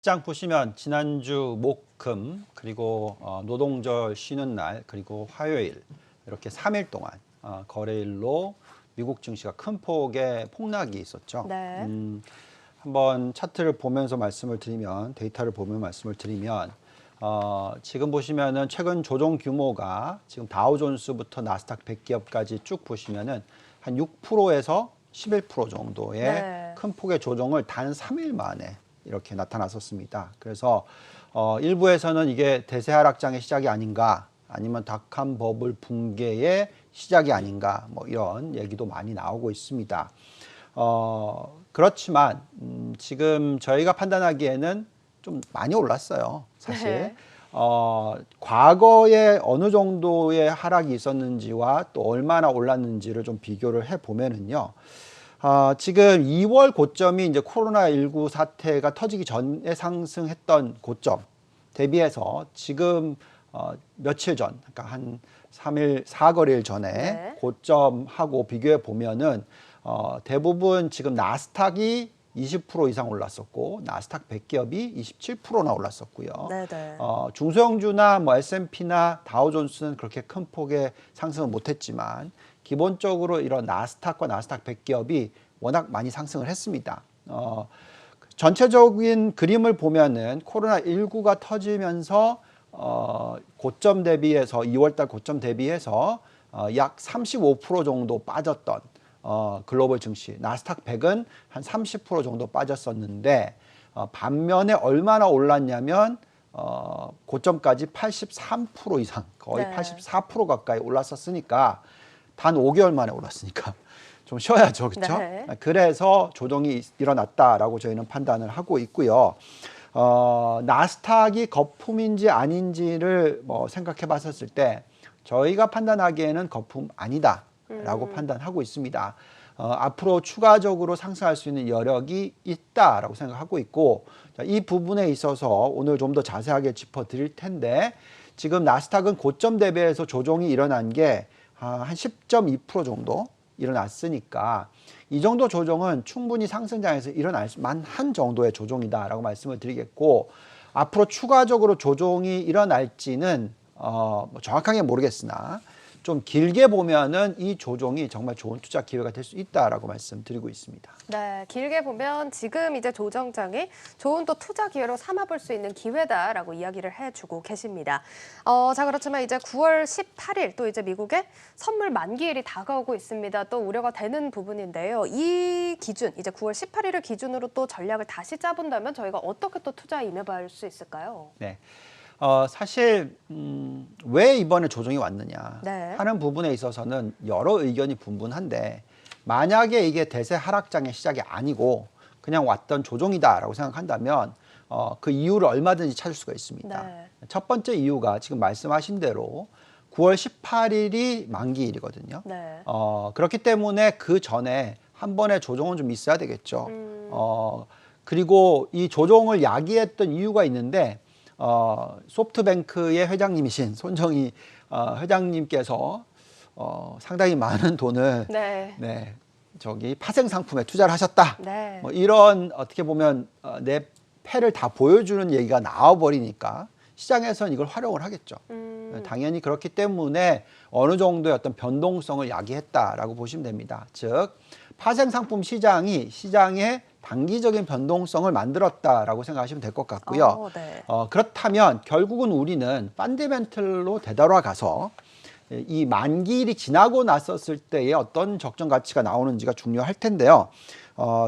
시장 보시면 지난주 목, 금, 그리고 노동절 쉬는 날, 그리고 화요일 이렇게 3일 동안 거래일로 미국 증시가 큰 폭의 폭락이 있었죠. 네. 한번 차트를 보면서 말씀을 드리면, 데이터를 보면 말씀을 드리면, 지금 보시면은 최근 조정 규모가 지금 다우존스부터 나스닥 100기업까지 쭉 보시면은 한 6%에서 11% 정도의 네. 큰 폭의 조정을 단 3일 만에 이렇게 나타났었습니다. 그래서 일부에서는 이게 대세 하락장의 시작이 아닌가, 아니면 닷컴 버블 붕괴의 시작이 아닌가, 뭐 이런 얘기도 많이 나오고 있습니다. 그렇지만 지금 저희가 판단하기에는 좀 많이 올랐어요, 사실. 네. 과거에 어느 정도의 하락이 있었는지와 또 얼마나 올랐는지를 좀 비교를 해 보면은요. 지금 2월 고점이 이제 코로나19 사태가 터지기 전에 상승했던 고점 대비해서 지금 며칠 전, 그러니까 한 3일, 4거래일 전에 네. 고점하고 비교해 보면은 대부분 지금 나스닥이 20% 이상 올랐었고 나스닥 100기업이 27%나 올랐었고요. 네네. 중소형주나 뭐 S&P나 다우존스는 그렇게 큰 폭의 상승을 못했지만 기본적으로 이런 나스닥과 나스닥 100기업이 워낙 많이 상승을 했습니다. 전체적인 그림을 보면은 코로나19가 터지면서 고점 대비해서 2월달 고점 대비해서 약 35% 정도 빠졌던 글로벌 증시, 나스닥 100은 한 30% 정도 빠졌었는데 반면에 얼마나 올랐냐면 고점까지 83% 이상, 거의 네. 84% 가까이 올랐었으니까 단 5개월 만에 올랐으니까 좀 쉬어야죠, 그렇죠? 네. 그래서 조정이 일어났다라고 저희는 판단을 하고 있고요. 나스닥이 거품인지 아닌지를 뭐 생각해 봤었을 때 저희가 판단하기에는 거품 아니다라고 판단하고 있습니다. 앞으로 추가적으로 상승할 수 있는 여력이 있다라고 생각하고 있고, 자, 이 부분에 있어서 오늘 좀 더 자세하게 짚어드릴 텐데, 지금 나스닥은 고점 대비해서 조정이 일어난 게 한 10.2% 정도 일어났으니까 이 정도 조정은 충분히 상승장에서 일어날 만한 정도의 조정이다라고 말씀을 드리겠고, 앞으로 추가적으로 조정이 일어날지는 뭐 정확하게 모르겠으나 좀 길게 보면은 이 조정이 정말 좋은 투자 기회가 될 수 있다라고 말씀드리고 있습니다. 네, 길게 보면 지금 이제 조정장이 좋은 또 투자 기회로 삼아볼 수 있는 기회다라고 이야기를 해주고 계십니다. 자, 그렇지만 이제 9월 18일 또 이제 미국의 선물 만기일이 다가오고 있습니다. 또 우려가 되는 부분인데요. 이 기준, 이제 9월 18일을 기준으로 또 전략을 다시 짜본다면 저희가 어떻게 또 투자에 임해볼 수 있을까요? 네. 사실 왜 이번에 조정이 왔느냐 네. 하는 부분에 있어서는 여러 의견이 분분한데, 만약에 이게 대세 하락장의 시작이 아니고 그냥 왔던 조정이다라고 생각한다면 그 이유를 얼마든지 찾을 수가 있습니다. 네. 첫 번째 이유가 지금 말씀하신 대로 9월 18일이 만기일이거든요. 네. 그렇기 때문에 그 전에 한 번의 조정은 좀 있어야 되겠죠. 그리고 이 조정을 야기했던 이유가 있는데, 소프트뱅크의 회장님이신 손정희 회장님께서 상당히 많은 돈을 네. 저기 파생 상품에 투자를 하셨다. 네. 뭐 이런 어떻게 보면 내 패를 다 보여주는 얘기가 나와버리니까 시장에서는 이걸 활용을 하겠죠. 당연히 그렇기 때문에 어느 정도의 어떤 변동성을 야기했다라고 보시면 됩니다. 즉 파생 상품 시장이 시장의 단기적인 변동성을 만들었다라고 생각하시면 될 것 같고요. 네. 그렇다면 결국은 우리는 펀더멘털로 되돌아가서 이 만기일이 지나고 났었을 때의 어떤 적정 가치가 나오는지가 중요할 텐데요.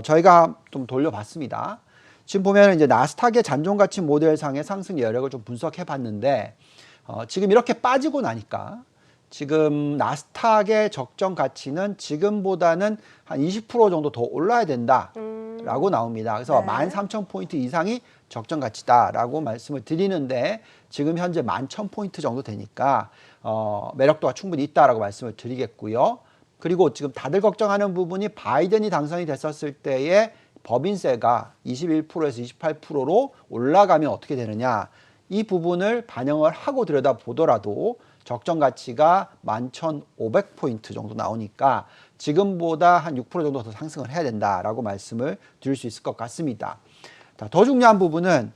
저희가 좀 돌려봤습니다. 지금 보면 이제 나스닥의 잔존 가치 모델상의 상승 여력을 좀 분석해 봤는데, 지금 이렇게 빠지고 나니까 지금 나스닥의 적정 가치는 지금보다는 한 20% 정도 더 올라야 된다라고 나옵니다. 그래서 네. 13,000포인트 이상이 적정 가치다라고 말씀을 드리는데, 지금 현재 11,000포인트 정도 되니까 매력도가 충분히 있다라고 말씀을 드리겠고요. 그리고 지금 다들 걱정하는 부분이 바이든이 당선이 됐었을 때의 법인세가 21%에서 28%로 올라가면 어떻게 되느냐, 이 부분을 반영을 하고 들여다보더라도 적정 가치가 11,500포인트 정도 나오니까 지금보다 한 6% 정도 더 상승을 해야 된다라고 말씀을 드릴 수 있을 것 같습니다. 더 중요한 부분은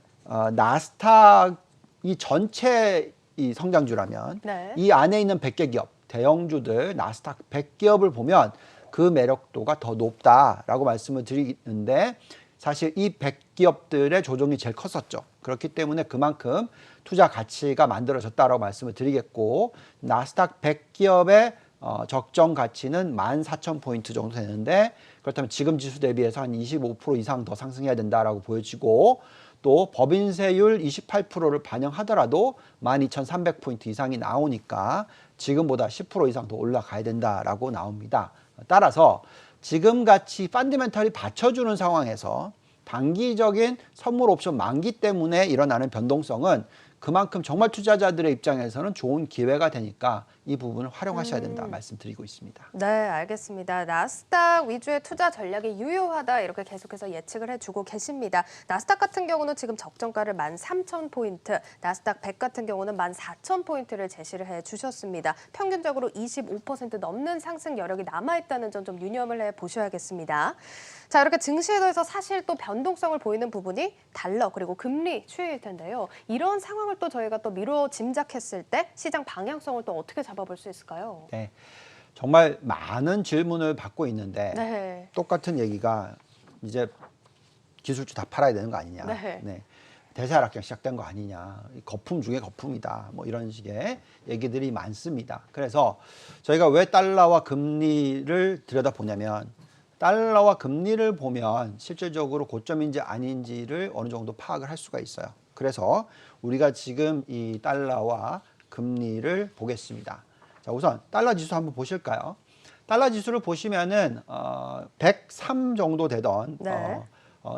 나스닥이 전체 이 성장주라면 네. 이 안에 있는 100개 기업, 대형주들 나스닥 100기업을 보면 그 매력도가 더 높다라고 말씀을 드리는데 사실 이 100기업들의 조정이 제일 컸었죠. 그렇기 때문에 그만큼 투자 가치가 만들어졌다라고 말씀을 드리겠고 나스닥 100기업의 적정 가치는 14,000포인트 정도 되는데 그렇다면 지금 지수 대비해서 한 25% 이상 더 상승해야 된다라고 보여지고 또 법인세율 28%를 반영하더라도 12,300포인트 이상이 나오니까 지금보다 10% 이상 더 올라가야 된다라고 나옵니다. 따라서 지금같이 펀더멘털이 받쳐주는 상황에서 단기적인 선물 옵션 만기 때문에 일어나는 변동성은 그만큼 정말 투자자들의 입장에서는 좋은 기회가 되니까 이 부분을 활용하셔야 된다 말씀드리고 있습니다. 네, 알겠습니다. 나스닥 위주의 투자 전략이 유효하다 이렇게 계속해서 예측을 해주고 계십니다. 나스닥 같은 경우는 지금 적정가를 13,000포인트, 나스닥 100 같은 경우는 14,000포인트를 제시를 해주셨습니다. 평균적으로 25% 넘는 상승 여력이 남아있다는 점 좀 유념을 해보셔야겠습니다. 자, 이렇게 증시에서 사실 또 변동성을 보이는 부분이 달러 그리고 금리 추이일 텐데요. 이런 상황을 또 저희가 또 미뤄 짐작했을 때 시장 방향성을 또 어떻게 잡아볼 수 있을까요? 네, 정말 많은 질문을 받고 있는데 네. 똑같은 얘기가 이제 기술주 다 팔아야 되는 거 아니냐. 네. 대세 하락장 시작된 거 아니냐. 거품 중에 거품이다. 뭐 이런 식의 얘기들이 많습니다. 그래서 저희가 왜 달러와 금리를 들여다보냐면 달러와 금리를 보면 실질적으로 고점인지 아닌지를 어느 정도 파악을 할 수가 있어요. 그래서 우리가 지금 이 달러와 금리를 보겠습니다. 자, 우선 달러 지수 한번 보실까요? 달러 지수를 보시면은 103 정도 되던 네.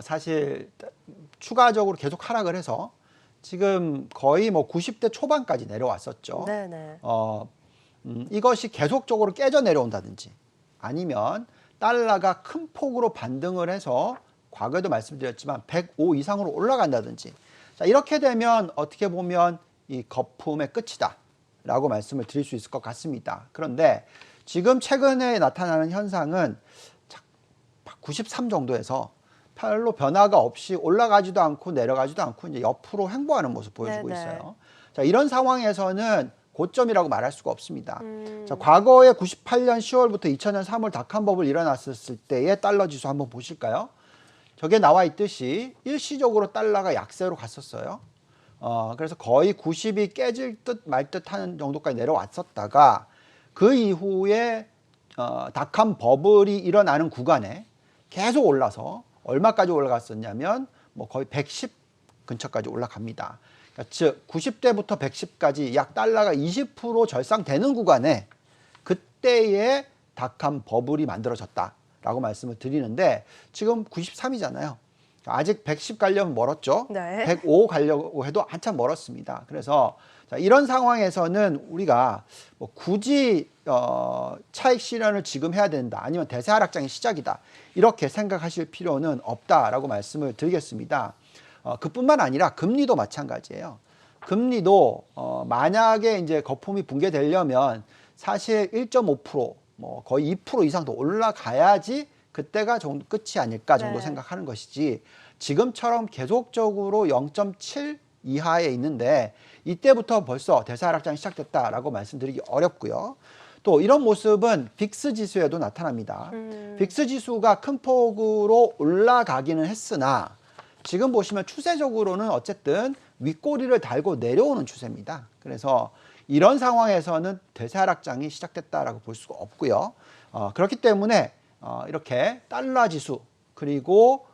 사실 추가적으로 계속 하락을 해서 지금 거의 뭐 90대 초반까지 내려왔었죠. 네네. 이것이 계속적으로 깨져 내려온다든지 아니면 달러가 큰 폭으로 반등을 해서 과거에도 말씀드렸지만 105 이상으로 올라간다든지 자, 이렇게 되면 어떻게 보면 이 거품의 끝이다 라고 말씀을 드릴 수 있을 것 같습니다. 그런데 지금 최근에 나타나는 현상은 93 정도에서 별로 변화가 없이 올라가지도 않고 내려가지도 않고 이제 옆으로 횡보하는 모습 보여주고 네네. 있어요. 자, 이런 상황에서는 고점이라고 말할 수가 없습니다. 자, 과거에 98년 10월부터 2000년 3월 닷컴 버블 일어났을 때의 달러 지수 한번 보실까요? 저게 나와 있듯이 일시적으로 달러가 약세로 갔었어요. 그래서 거의 90이 깨질 듯 말 듯 하는 정도까지 내려왔었다가 그 이후에 닷컴 버블이 일어나는 구간에 계속 올라서 얼마까지 올라갔었냐면 뭐 거의 110 근처까지 올라갑니다. 그러니까 즉 90대부터 110까지 약 달러가 20% 절상되는 구간에 그때의 닷컴 버블이 만들어졌다라고 말씀을 드리는데 지금 93이잖아요. 아직 110 가려면 멀었죠. 네. 105 가려고 해도 한참 멀었습니다. 그래서 자, 이런 상황에서는 우리가 뭐 굳이 차익 실현을 지금 해야 된다. 아니면 대세 하락장의 시작이다. 이렇게 생각하실 필요는 없다라고 말씀을 드리겠습니다. 그뿐만 아니라 금리도 마찬가지예요. 금리도 만약에 이제 거품이 붕괴되려면 사실 1.5% 뭐 거의 2% 이상 더 올라가야지 그때가 정도 끝이 아닐까 정도 네. 생각하는 것이지 지금처럼 계속적으로 0.7 이하에 있는데 이때부터 벌써 대세 하락장이 시작됐다라고 말씀드리기 어렵고요. 또 이런 모습은 빅스 지수에도 나타납니다. 빅스 지수가 큰 폭으로 올라가기는 했으나 지금 보시면 추세적으로는 어쨌든 윗꼬리를 달고 내려오는 추세입니다. 그래서 이런 상황에서는 대세 하락장이 시작됐다라고 볼 수가 없고요. 그렇기 때문에 이렇게 달러 지수 그리고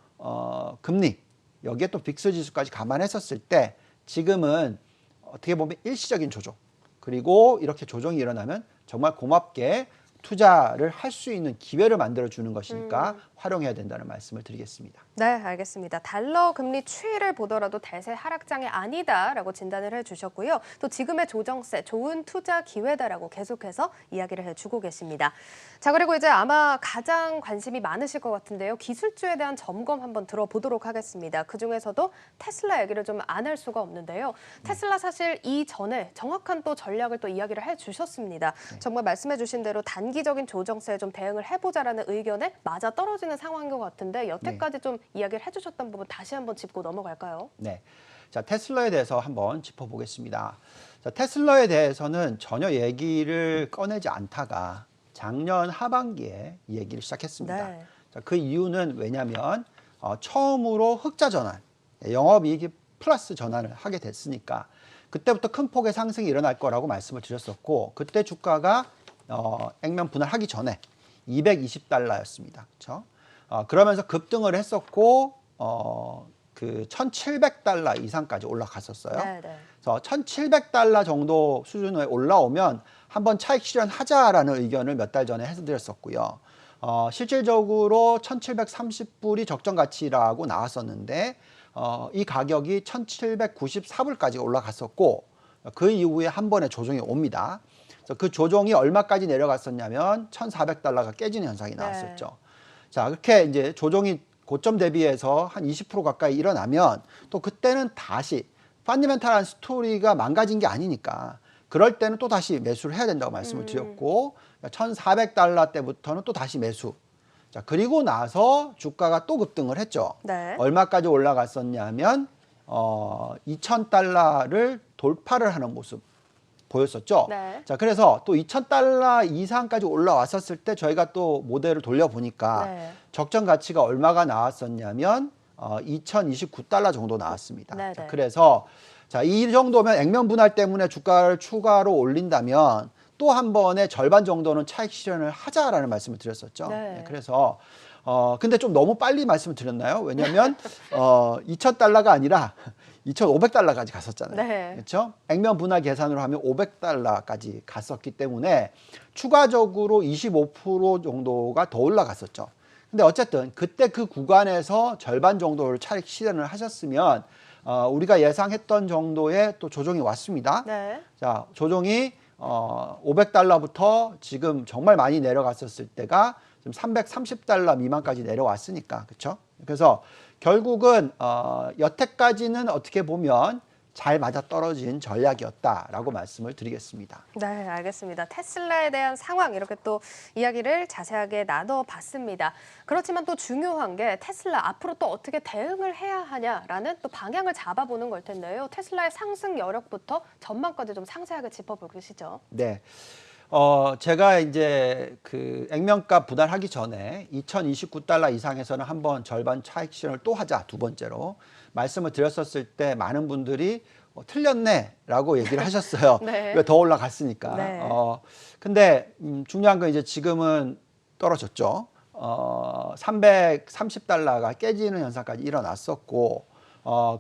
금리 여기에 또 빅스 지수까지 감안했었을 때 지금은 어떻게 보면 일시적인 조정 그리고 이렇게 조정이 일어나면 정말 고맙게 투자를 할 수 있는 기회를 만들어 주는 것이니까 활용해야 된다는 말씀을 드리겠습니다. 네, 알겠습니다. 달러 금리 추이를 보더라도 대세 하락장이 아니다라고 진단을 해주셨고요. 또 지금의 조정세 좋은 투자 기회다라고 계속해서 이야기를 해주고 계십니다. 자, 그리고 이제 아마 가장 관심이 많으실 것 같은데요. 기술주에 대한 점검 한번 들어보도록 하겠습니다. 그중에서도 테슬라 얘기를 좀 안 할 수가 없는데요. 테슬라 사실 이전에 정확한 또 전략을 또 이야기를 해주셨습니다. 정말 말씀해주신 대로 단기적인 조정세에 좀 대응을 해보자라는 의견에 맞아 떨어지는 상황인 것 같은데 여태까지 좀 이야기를 해주셨던 부분 다시 한번 짚고 넘어갈까요? 네. 자, 테슬라에 대해서 한번 짚어보겠습니다. 자, 테슬라에 대해서는 전혀 얘기를 꺼내지 않다가 작년 하반기에 이 얘기를 시작했습니다. 네. 자, 그 이유는 왜냐하면 처음으로 흑자 전환, 영업이익이 플러스 전환을 하게 됐으니까 그때부터 큰 폭의 상승이 일어날 거라고 말씀을 드렸었고 그때 주가가 액면 분할하기 전에 220달러였습니다. 그렇죠? 그러면서 급등을 했었고 그 1,700달러 이상까지 올라갔었어요. 네, 네. 그래서 1,700달러 정도 수준에 올라오면 한번 차익 실현하자라는 의견을 몇 달 전에 해드렸었고요. 실질적으로 1,730불이 적정 가치라고 나왔었는데 이 가격이 1,794불까지 올라갔었고 그 이후에 한 번의 조정이 옵니다. 그래서 그 조정이 얼마까지 내려갔었냐면 1,400달러가 깨지는 현상이 나왔었죠. 네. 자, 그렇게 이제 조정이 고점 대비해서 한 20% 가까이 일어나면 또 그때는 다시 펀더멘탈한 스토리가 망가진 게 아니니까 그럴 때는 또 다시 매수를 해야 된다고 말씀을 드렸고 1,400달러 때부터는 또 다시 매수. 자, 그리고 나서 주가가 또 급등을 했죠. 네. 얼마까지 올라갔었냐면 2,000달러를 돌파를 하는 모습 보였었죠. 네. 자, 그래서 또 2,000달러 이상까지 올라왔었을 때 저희가 또 모델을 돌려보니까 네. 적정 가치가 얼마가 나왔었냐면 2,029달러 정도 나왔습니다. 네, 자, 네. 그래서 자, 이 정도면 액면 분할 때문에 주가를 추가로 올린다면 또 한 번에 절반 정도는 차익 실현을 하자라는 말씀을 드렸었죠. 네. 그래서 근데 좀 너무 빨리 말씀을 드렸나요? 왜냐하면 2,000달러가 아니라 2,500달러까지 갔었잖아요. 네. 그렇죠? 액면 분할 계산으로 하면 500달러까지 갔었기 때문에 추가적으로 25% 정도가 더 올라갔었죠. 근데 어쨌든 그때 그 구간에서 절반 정도를 차익 실현을 하셨으면 우리가 예상했던 정도의 또 조정이 왔습니다. 네. 자, 조정이 500달러부터 지금 정말 많이 내려갔었을 때가 지금 330달러 미만까지 내려왔으니까, 그렇죠? 그래서 결국은 여태까지는 어떻게 보면 잘 맞아떨어진 전략이었다라고 말씀을 드리겠습니다. 네, 알겠습니다. 테슬라에 대한 상황 이렇게 또 이야기를 자세하게 나눠봤습니다. 그렇지만 또 중요한 게 테슬라 앞으로 또 어떻게 대응을 해야 하냐라는 또 방향을 잡아보는 걸 텐데요. 테슬라의 상승 여력부터 전망까지 좀 상세하게 짚어보시죠. 네. 제가 이제 그 액면가 분할하기 전에 2,029달러 이상에서는 한번 절반 차익 실현을 또 하자, 두 번째로 말씀을 드렸었을 때 많은 분들이 틀렸네라고 얘기를 하셨어요. 네. 왜 더 올라갔으니까. 네. 근데 중요한 건 이제 지금은 떨어졌죠. 330달러가 깨지는 현상까지 일어났었고,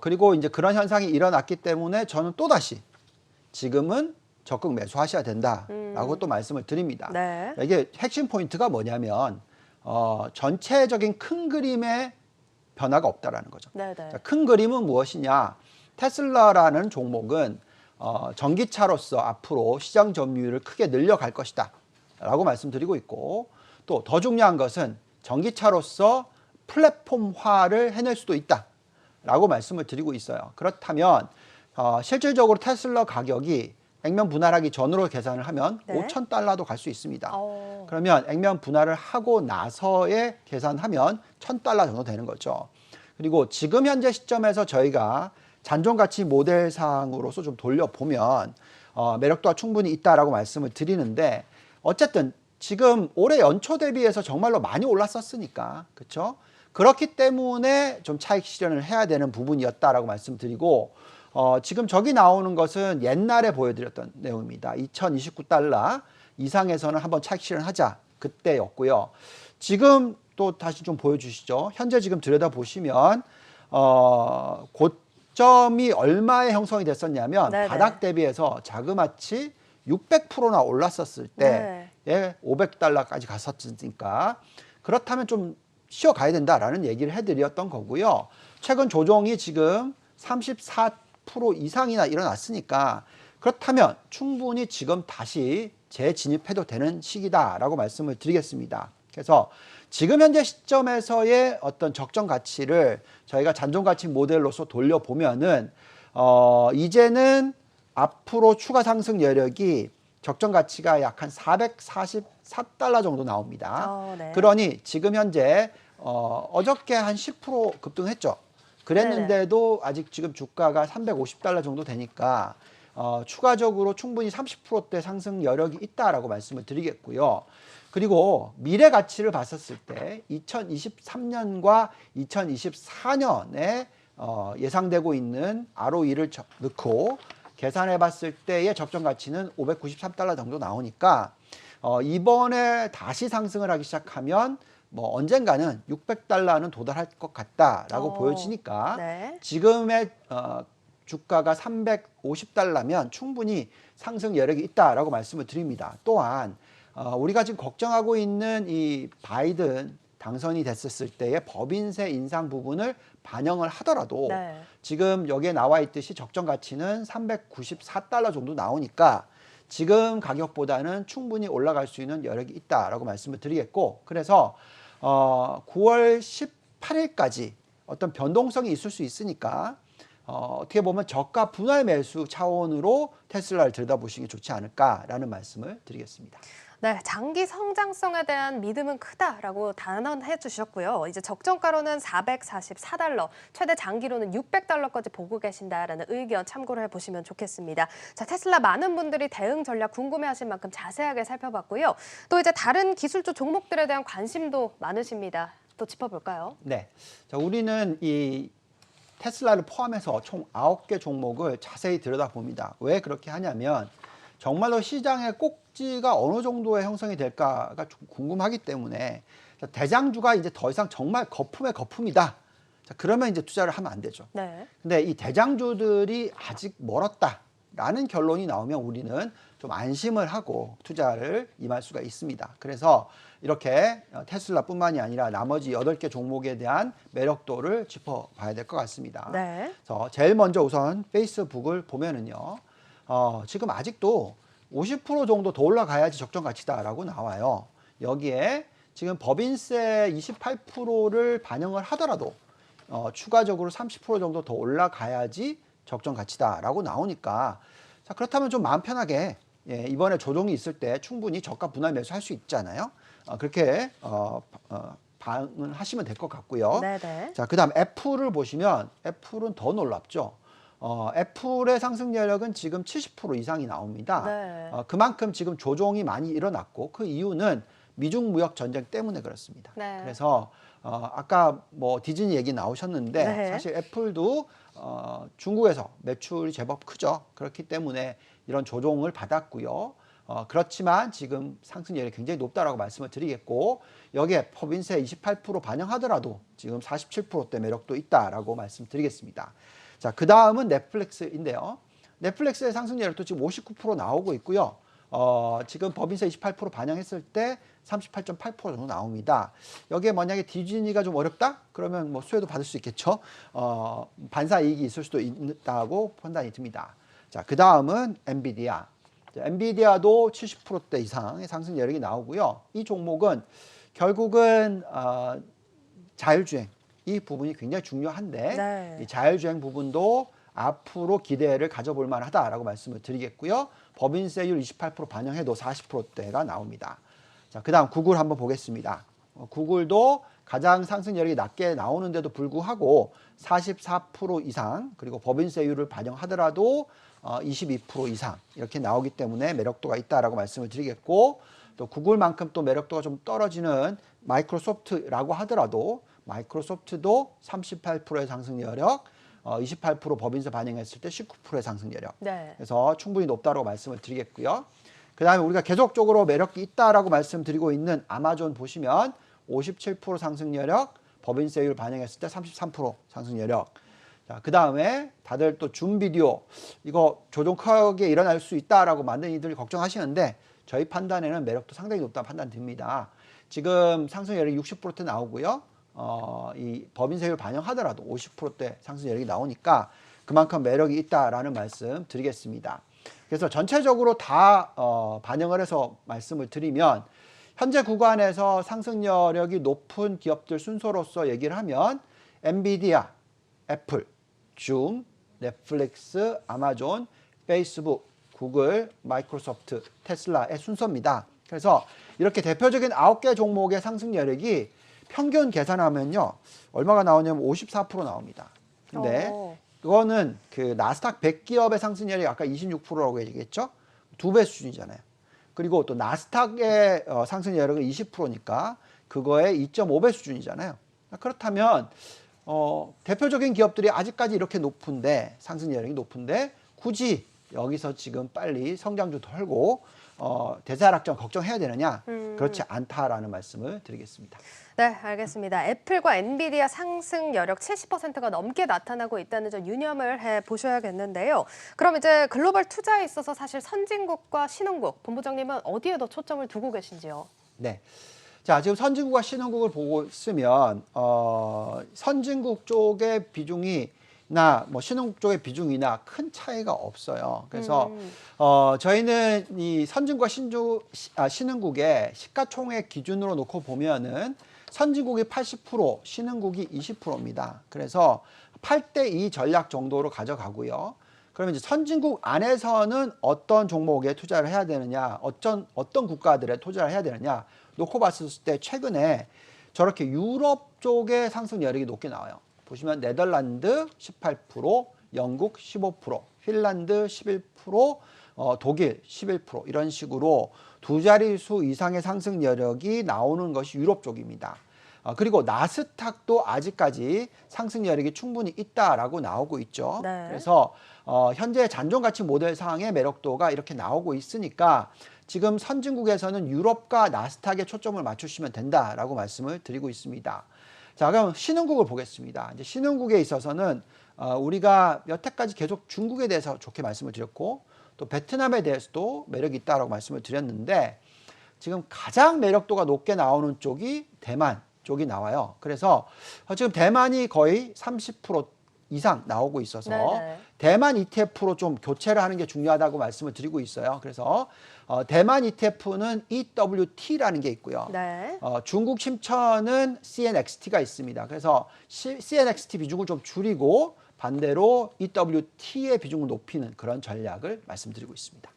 그리고 이제 그런 현상이 일어났기 때문에 저는 또 다시 지금은 적극 매수하셔야 된다라고 또 말씀을 드립니다. 네. 이게 핵심 포인트가 뭐냐면 전체적인 큰 그림의 변화가 없다라는 거죠. 네, 네. 자, 큰 그림은 무엇이냐? 테슬라라는 종목은 전기차로서 앞으로 시장 점유율을 크게 늘려갈 것이다 라고 말씀드리고 있고 또 더 중요한 것은 전기차로서 플랫폼화를 해낼 수도 있다 라고 말씀을 드리고 있어요. 그렇다면 실질적으로 테슬라 가격이 액면 분할하기 전으로 계산을 하면 네. 5,000달러도 갈 수 있습니다. 어. 그러면 액면 분할을 하고 나서의 계산하면 1,000달러 정도 되는 거죠. 그리고 지금 현재 시점에서 저희가 잔존가치 모델상으로서 좀 돌려보면 매력도가 충분히 있다라고 말씀을 드리는데 어쨌든 지금 올해 연초 대비해서 정말로 많이 올랐었으니까 그렇죠? 그렇기 때문에 좀 차익 실현을 해야 되는 부분이었다라고 말씀드리고 지금 저기 나오는 것은 옛날에 보여드렸던 내용입니다. 2,029달러 이상에서는 한번 차익 실현하자 그때였고요. 지금 또 다시 좀 보여주시죠. 현재 지금 들여다보시면 고점이 얼마에 형성이 됐었냐면 네네. 바닥 대비해서 자그마치 600%나 올랐었을 때에 네. 500달러까지 갔었으니까 그렇다면 좀 쉬어가야 된다라는 얘기를 해드렸던 거고요. 최근 조정이 지금 34% 이상이나 일어났으니까 그렇다면 충분히 지금 다시 재진입해도 되는 시기다라고 말씀을 드리겠습니다. 그래서 지금 현재 시점에서의 어떤 적정 가치를 저희가 잔존가치 모델로서 돌려보면은 이제는 앞으로 추가 상승 여력이 적정 가치가 약 한 444달러 정도 나옵니다. 네. 그러니 지금 현재 어저께 한 10% 급등했죠. 그랬는데도 아직 지금 주가가 350달러 정도 되니까 추가적으로 충분히 30%대 상승 여력이 있다라고 말씀을 드리겠고요. 그리고 미래 가치를 봤었을 때 2023년과 2024년에 예상되고 있는 ROE를 넣고 계산해 봤을 때의 적정 가치는 593달러 정도 나오니까 이번에 다시 상승을 하기 시작하면 뭐 언젠가는 600달러는 도달할 것 같다라고 보여지니까 네. 지금의 주가가 350달러면 충분히 상승 여력이 있다라고 말씀을 드립니다. 또한 우리가 지금 걱정하고 있는 이 바이든 당선이 됐었을 때의 법인세 인상 부분을 반영을 하더라도 네. 지금 여기에 나와 있듯이 적정 가치는 394달러 정도 나오니까 지금 가격보다는 충분히 올라갈 수 있는 여력이 있다라고 말씀을 드리겠고, 그래서 9월 18일까지 어떤 변동성이 있을 수 있으니까 어떻게 보면 저가 분할 매수 차원으로 테슬라를 들여다보시기 좋지 않을까라는 말씀을 드리겠습니다. 네, 장기 성장성에 대한 믿음은 크다라고 단언해 주셨고요. 이제 적정가로는 444달러, 최대 장기로는 600달러까지 보고 계신다라는 의견 참고를 해보시면 좋겠습니다. 자, 테슬라 많은 분들이 대응 전략 궁금해하신 만큼 자세하게 살펴봤고요. 또 이제 다른 기술주 종목들에 대한 관심도 많으십니다. 또 짚어볼까요? 네, 자, 우리는 이 테슬라를 포함해서 총 9개 종목을 자세히 들여다봅니다. 왜 그렇게 하냐면 정말로 시장의 꼭지가 어느 정도의 형성이 될까가 좀 궁금하기 때문에 대장주가 이제 더 이상 정말 거품의 거품이다. 자, 그러면 이제 투자를 하면 안 되죠. 네. 근데 이 대장주들이 아직 멀었다라는 결론이 나오면 우리는 좀 안심을 하고 투자를 임할 수가 있습니다. 그래서 이렇게 테슬라뿐만이 아니라 나머지 8개 종목에 대한 매력도를 짚어봐야 될 것 같습니다. 네. 그래서 제일 먼저 우선 페이스북을 보면은요. 지금 아직도 50% 정도 더 올라가야지 적정 가치다라고 나와요. 여기에 지금 법인세 28%를 반영을 하더라도 추가적으로 30% 정도 더 올라가야지 적정 가치다라고 나오니까, 자, 그렇다면 좀 마음 편하게 이번에 조정이 있을 때 충분히 저가 분할 매수할 수 있잖아요. 그렇게 반응하시면 될 것 같고요. 네네. 자, 그다음 애플을 보시면 애플은 더 놀랍죠. 애플의 상승 여력은 지금 70% 이상이 나옵니다. 네. 그만큼 지금 조정이 많이 일어났고 그 이유는 미중 무역 전쟁 때문에 그렇습니다. 네. 그래서 아까 뭐 디즈니 얘기 나오셨는데 네. 사실 애플도 중국에서 매출이 제법 크죠. 그렇기 때문에 이런 조정을 받았고요. 그렇지만 지금 상승 여력이 굉장히 높다라고 말씀을 드리겠고, 여기에 법인세 28% 반영하더라도 지금 47%대 매력도 있다라고 말씀드리겠습니다. 자, 그 다음은 넷플릭스인데요. 넷플릭스의 상승 여력도 지금 59% 나오고 있고요. 지금 법인세 28% 반영했을 때 38.8% 정도 나옵니다. 여기에 만약에 디즈니가 좀 어렵다? 그러면 뭐 수혜도 받을 수 있겠죠. 반사 이익이 있을 수도 있다고 판단이 듭니다. 자, 그 다음은 엔비디아. 엔비디아도 70%대 이상의 상승 여력이 나오고요. 이 종목은 결국은 자율주행 이 부분이 굉장히 중요한데 네. 이 자율주행 부분도 앞으로 기대를 가져볼 만하다라고 말씀을 드리겠고요. 법인세율 28% 반영해도 40%대가 나옵니다. 자, 그다음 구글 한번 보겠습니다. 구글도 가장 상승 여력이 낮게 나오는데도 불구하고 44% 이상, 그리고 법인세율을 반영하더라도 22% 이상 이렇게 나오기 때문에 매력도가 있다라고 말씀을 드리겠고, 또 구글만큼 또 매력도가 좀 떨어지는 마이크로소프트라고 하더라도 마이크로소프트도 38%의 상승 여력, 28% 법인세 반영했을 때 19%의 상승 여력. 네. 그래서 충분히 높다라고 말씀을 드리겠고요. 그 다음에 우리가 계속적으로 매력이 있다라고 말씀드리고 있는 아마존 보시면 57% 상승 여력, 법인세율 반영했을 때 33% 상승 여력. 자, 그 다음에 다들 또 줌 비디오 이거 조정 크게 일어날 수 있다라고 많은 이들이 걱정하시는데 저희 판단에는 매력도 상당히 높다는 판단 듭니다. 지금 상승 여력이 60%대 나오고요. 이 법인세율 반영하더라도 50%대 상승 여력이 나오니까 그만큼 매력이 있다라는 말씀 드리겠습니다. 그래서 전체적으로 다 반영을 해서 말씀을 드리면 현재 구간에서 상승 여력이 높은 기업들 순서로서 얘기를 하면 엔비디아, 애플, 줌, 넷플릭스, 아마존, 페이스북, 구글, 마이크로소프트, 테슬라의 순서입니다. 그래서 이렇게 대표적인 9개 종목의 상승 여력이 평균 계산하면요 얼마가 나오냐면 54% 나옵니다. 근데 어. 그거는 그 나스닥 100기업의 상승률이 아까 26%라고 얘기했죠. 2배 수준이잖아요. 그리고 또 나스닥의 상승 여력은 20%니까 그거의 2.5배 수준이잖아요. 그렇다면 대표적인 기업들이 아직까지 이렇게 높은데 상승 여력이 높은데 굳이 여기서 지금 빨리 성장주 털고 대사락전 걱정해야 되느냐? 그렇지 않다라는 말씀을 드리겠습니다. 네, 알겠습니다. 애플과 엔비디아 상승 여력 70%가 넘게 나타나고 있다는 점 유념을 해 보셔야겠는데요. 그럼 이제 글로벌 투자에 있어서 사실 선진국과 신흥국, 본부장님은 어디에 더 초점을 두고 계신지요? 네. 자, 지금 선진국과 신흥국을 보고 있으면 선진국 쪽의 비중이나 뭐 신흥국 쪽의 비중이나 큰 차이가 없어요. 그래서 저희는 이 선진국과 신흥국의 시가총액 기준으로 놓고 보면은 선진국이 80%, 신흥국이 20%입니다. 그래서 8대2 전략 정도로 가져가고요. 그러면 이제 선진국 안에서는 어떤 종목에 투자를 해야 되느냐, 어떤 국가들에 투자를 해야 되느냐 놓고 봤을 때 최근에 저렇게 유럽 쪽의 상승 여력이 높게 나와요. 보시면 네덜란드 18%, 영국 15%, 핀란드 11%, 독일 11% 이런 식으로 두 자릿수 이상의 상승 여력이 나오는 것이 유럽 쪽입니다. 그리고 나스닥도 아직까지 상승 여력이 충분히 있다라고 나오고 있죠. 네. 그래서 현재 잔존가치 모델상의 매력도가 이렇게 나오고 있으니까 지금 선진국에서는 유럽과 나스닥에 초점을 맞추시면 된다라고 말씀을 드리고 있습니다. 자, 그럼 신흥국을 보겠습니다. 이제 신흥국에 있어서는 우리가 여태까지 계속 중국에 대해서 좋게 말씀을 드렸고 또 베트남에 대해서도 매력이 있다라고 말씀을 드렸는데 지금 가장 매력도가 높게 나오는 쪽이 대만 쪽이 나와요. 그래서 지금 대만이 거의 30% 이상 나오고 있어서 네네. 대만 ETF로 좀 교체를 하는 게 중요하다고 말씀을 드리고 있어요. 그래서 대만 ETF는 EWT라는 게 있고요. 네. 중국 심천은 CNXT가 있습니다. 그래서 CNXT 비중을 좀 줄이고 반대로 EWT의 비중을 높이는 그런 전략을 말씀드리고 있습니다.